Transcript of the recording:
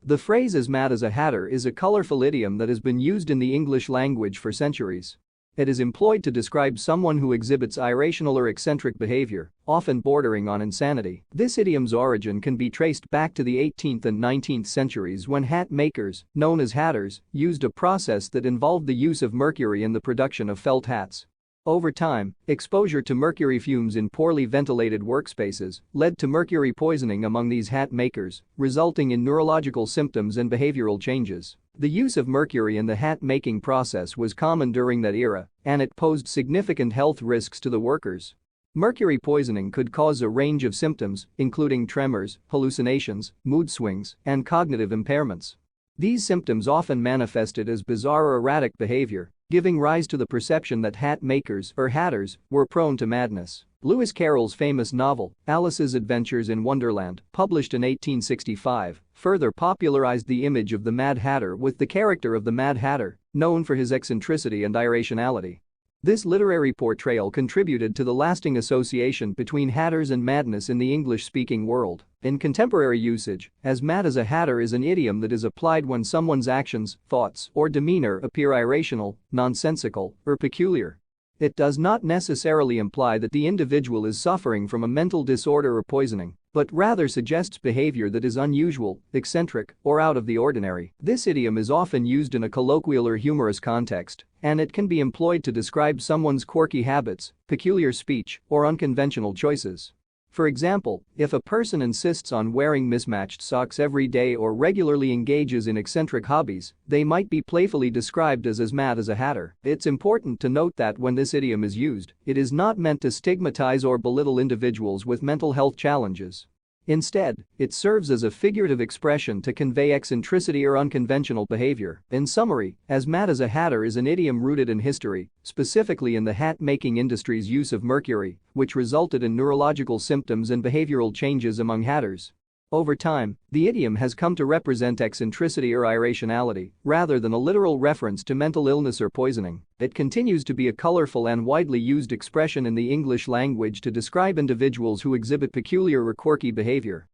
The phrase "as mad as a hatter" is a colorful idiom that has been used in the English language for centuries. It is employed to describe someone who exhibits irrational or eccentric behavior, often bordering on insanity. This idiom's origin can be traced back to the 18th and 19th centuries when hat makers, known as hatters, used a process that involved the use of mercury in the production of felt hats. Over time, exposure to mercury fumes in poorly ventilated workspaces led to mercury poisoning among these hat makers, resulting in neurological symptoms and behavioral changes. The use of mercury in the hat-making process was common during that era, and it posed significant health risks to the workers. Mercury poisoning could cause a range of symptoms, including tremors, hallucinations, mood swings, and cognitive impairments. These symptoms often manifested as bizarre or erratic behavior, giving rise to the perception that hat makers or hatters were prone to madness. Lewis Carroll's famous novel, Alice's Adventures in Wonderland, published in 1865, further popularized the image of the Mad Hatter with the character of the Mad Hatter, known for his eccentricity and irrationality. This literary portrayal contributed to the lasting association between hatters and madness in the English-speaking world. In contemporary usage, "as mad as a hatter" is an idiom that is applied when someone's actions, thoughts, or demeanor appear irrational, nonsensical, or peculiar. It does not necessarily imply that the individual is suffering from a mental disorder or poisoning, but rather suggests behavior that is unusual, eccentric, or out of the ordinary. This idiom is often used in a colloquial or humorous context, and it can be employed to describe someone's quirky habits, peculiar speech, or unconventional choices. For example, if a person insists on wearing mismatched socks every day or regularly engages in eccentric hobbies, they might be playfully described as mad as a hatter. It's important to note that when this idiom is used, it is not meant to stigmatize or belittle individuals with mental health challenges. Instead, it serves as a figurative expression to convey eccentricity or unconventional behavior. In summary, "as mad as a hatter" is an idiom rooted in history, specifically in the hat-making industry's use of mercury, which resulted in neurological symptoms and behavioral changes among hatters. Over time, the idiom has come to represent eccentricity or irrationality, rather than a literal reference to mental illness or poisoning. It continues to be a colorful and widely used expression in the English language to describe individuals who exhibit peculiar or quirky behavior.